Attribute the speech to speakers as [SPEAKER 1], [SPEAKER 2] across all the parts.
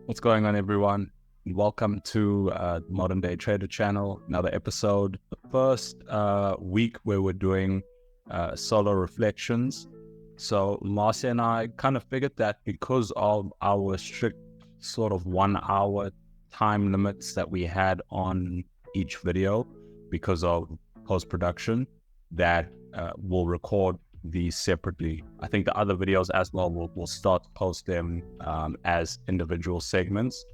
[SPEAKER 1] What's going on, everyone? Welcome to Modern Day Trader channel, another episode. The first week where we're doing solo reflections. So Marcia and I kind of figured that because of our strict sort of 1 hour time limits that we had on each video because of post-production, that we'll record these separately. I think the other videos as well, we'll start to post them as individual segments.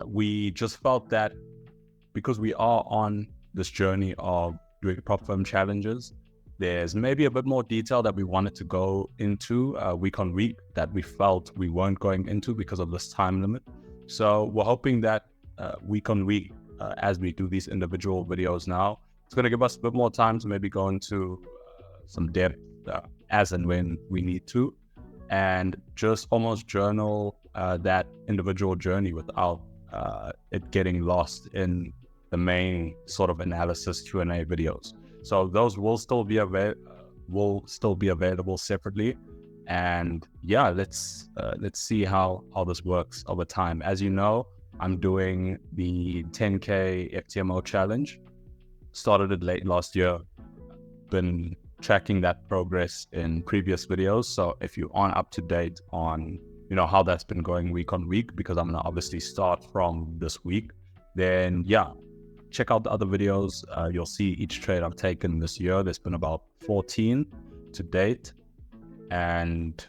[SPEAKER 1] We just felt that because we are on this journey of doing prop firm challenges, there's maybe a bit more detail that we wanted to go into week on week that we felt we weren't going into because of this time limit. So we're hoping that week on week, as we do these individual videos now, it's going to give us a bit more time to maybe go into some depth as and when we need to, and just almost journal that individual journey without it getting lost in the main sort of analysis Q&A videos. So those will still be available separately, and yeah, let's see how this works over time. As you know, I'm doing the 10K FTMO challenge. Started it late last year. Been tracking that progress in previous videos. So if you aren't up to date on, how that's been going week on week, because I'm going to obviously start from this week, then yeah, check out the other videos. You'll see each trade I've taken this year. There's been about 14 to date. And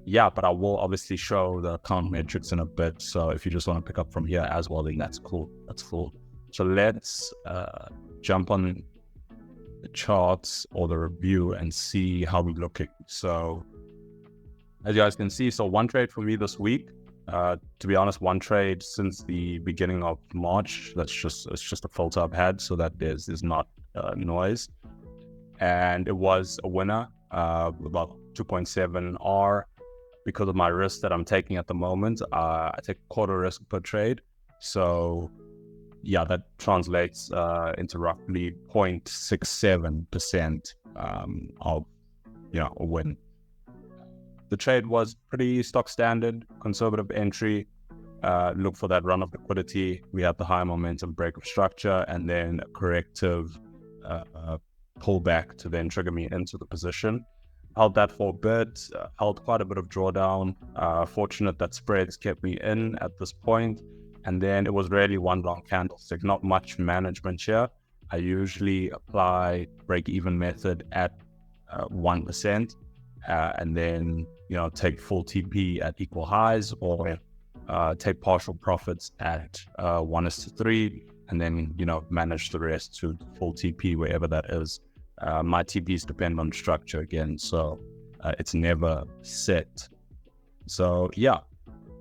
[SPEAKER 1] yeah, but I will obviously show the account metrics in a bit. So if you just want to pick up from here as well, then that's cool. That's cool. So let's jump on the charts or the review and see how we're looking. So as you guys can see, so one trade for me this week, to be honest, one trade since the beginning of March. It's just a filter I've had so that there's not noise. And it was a winner, about 2.7 R. Because of my risk that I'm taking at the moment, I take quarter risk per trade. So yeah, that translates into roughly 0.67% of a win. The trade was pretty stock standard, conservative entry. Look for that run of liquidity. We had the high momentum break of structure, and then a corrective pullback to then trigger me into the position. Held that for a bit, held quite a bit of drawdown. Fortunate that spreads kept me in at this point. And then it was really one long candlestick, not much management here. I usually apply break-even method at 1%, and then take full TP at equal highs, or take partial profits at 1:3, and then manage the rest to full TP wherever that is. My TPs depend on structure again, so it's never set. So yeah,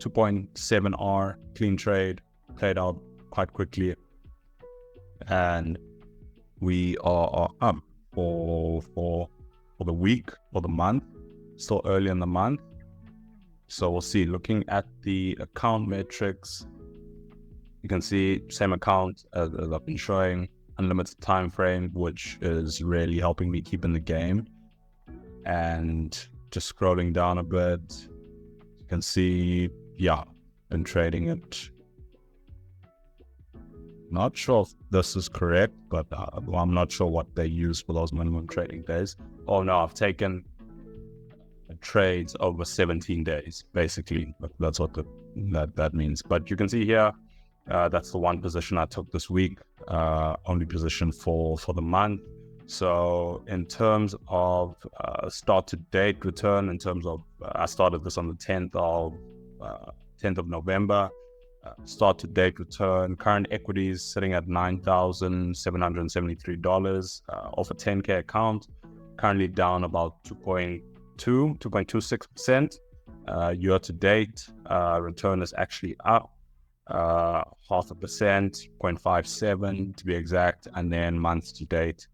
[SPEAKER 1] 2.7 R clean trade, played out quite quickly, and we are up for the week or the month. Still early in the month, so we'll see. Looking at the account metrics, you can see same account as I've been showing, unlimited time frame, which is really helping me keep in the game. And just scrolling down a bit, you can see, yeah, been trading it. Not sure if this is correct, but I'm not sure what they use for those minimum trading days. Oh no, I've taken trades over 17 days, basically. That's what that means. But you can see here, that's the one position I took this week, only position for the month. So in terms of start to date return, in terms of I started this on the 10th of November. Start to date return, current equities sitting at $9,773 off a 10K account, currently down about 2.26%. Year to date, return is actually up 0.5%, 0.57 to be exact, and then month to date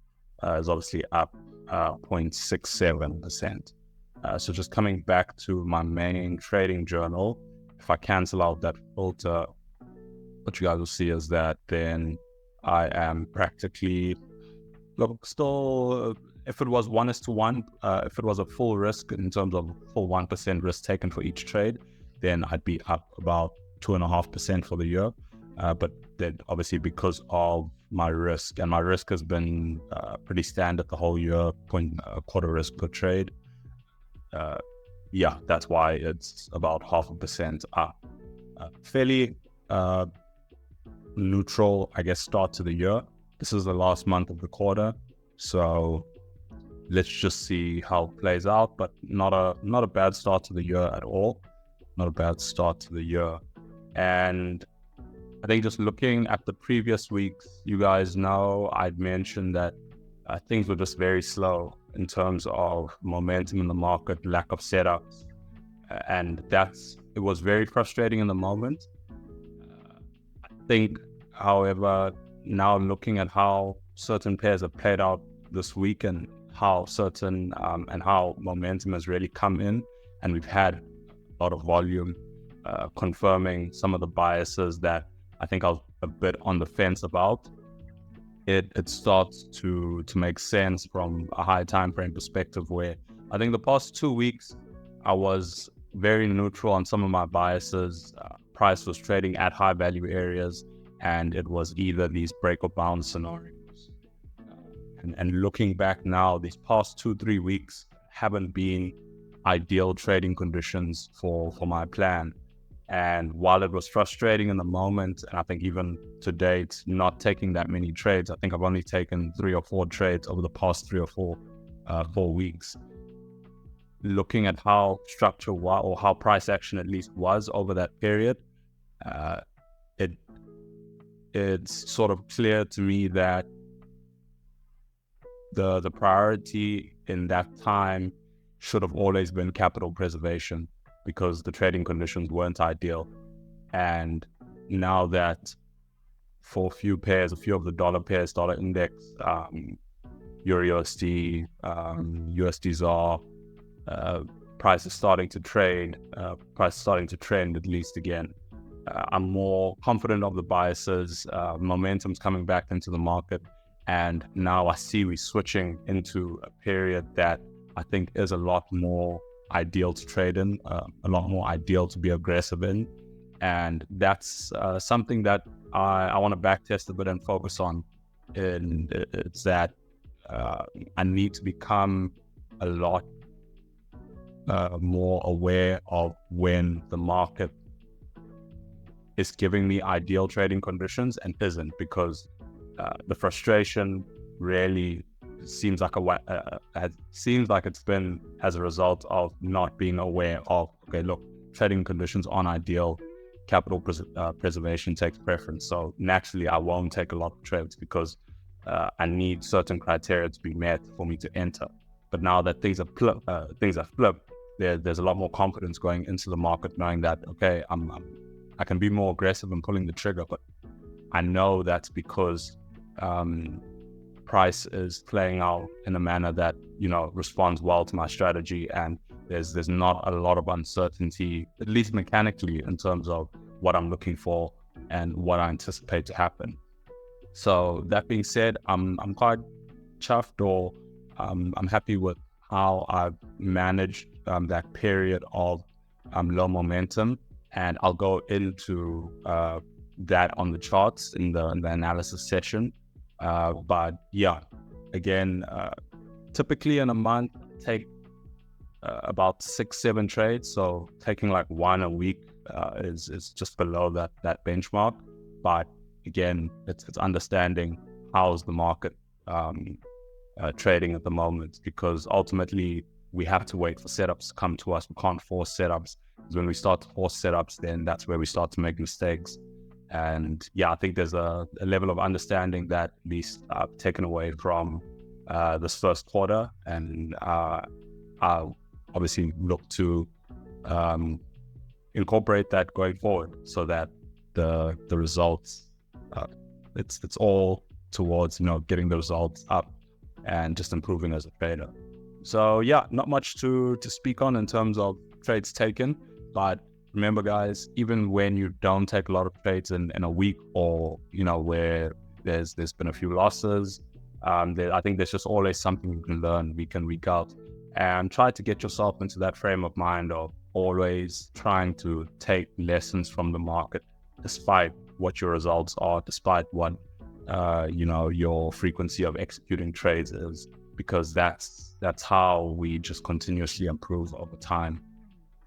[SPEAKER 1] is obviously up 0.67%. So just coming back to my main trading journal, if I cancel out that filter, what you guys will see is that then I am practically, still, if it was 1:1, if it was a full risk in terms of full 1% risk taken for each trade, then I'd be up about 2.5% for the year. But then obviously because of my risk, and my risk has been pretty standard the whole year, quarter risk per trade. That's why it's about 0.5% up. Fairly neutral, I guess, start to the year. This is the last month of the quarter, so let's just see how it plays out. But not a bad start to the year at all. Not a bad start to the year. And I think just looking at the previous weeks, you guys know I'd mentioned that things were just very slow in terms of momentum in the market, lack of setups, and it was very frustrating in the moment. I think, however, now looking at how certain pairs have played out this week and how momentum has really come in, and we've had a lot of volume confirming some of the biases that I think I was a bit on the fence about. It starts to make sense from a high time frame perspective, where I think the past 2 weeks I was very neutral on some of my biases. Price was trading at high value areas, and it was either these break or bounce scenarios. And looking back now, these past 2-3 weeks haven't been ideal trading conditions for my plan. And while it was frustrating in the moment, and I think even to date, not taking that many trades, I think I've only taken 3 or 4 trades over the past 3 or 4 weeks. Looking at how structure or how price action at least was over that period, it's sort of clear to me that the priority in that time should have always been capital preservation, because the trading conditions weren't ideal. And now that for a few of the dollar pairs, dollar index, Euro USD, USD ZAR, price is starting to trend at least again. I'm more confident of the biases, momentum's coming back into the market, and now I see we're switching into a period that I think is a lot more ideal to trade in, a lot more ideal to be aggressive in. And that's something that I want to backtest a bit and focus on. And it's that I need to become a lot more aware of when the market is giving me ideal trading conditions and isn't, because the frustration really seems like it's been as a result of not being aware of, okay, look, trading conditions aren't ideal, capital preservation takes preference. So naturally I won't take a lot of trades because I need certain criteria to be met for me to enter. But now that things are flipped, there's a lot more confidence going into the market, knowing that, okay, I can be more aggressive in pulling the trigger, but I know that's because price is playing out in a manner that, responds well to my strategy, and there's not a lot of uncertainty, at least mechanically, in terms of what I'm looking for and what I anticipate to happen. So that being said, I'm quite chuffed, or I'm happy with how I've managed that period of low momentum, and I'll go into that on the charts in the analysis session. But yeah, again, typically in a month, take about 6-7 trades. So taking like 1 a week is just below that benchmark. But again, it's understanding how's the market trading at the moment, because ultimately we have to wait for setups to come to us. We can't force setups, because when we start to force setups, then that's where we start to make mistakes. And yeah, I think there's a level of understanding that at least I've taken away from this first quarter, and I'll obviously look to incorporate that going forward, so that the results, it's all towards getting the results up and just improving as a trader. So yeah, not much to speak on in terms of trades taken, but remember guys, even when you don't take a lot of trades in a week, or where there's been a few losses, I think there's just always something you can learn week in, week out, and try to get yourself into that frame of mind of, always trying to take lessons from the market, despite what your results are, despite what your frequency of executing trades is, because that's how we just continuously improve over time.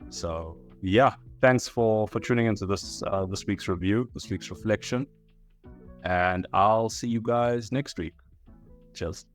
[SPEAKER 1] So yeah, thanks for tuning into this week's review, this week's reflection, and I'll see you guys next week. Cheers.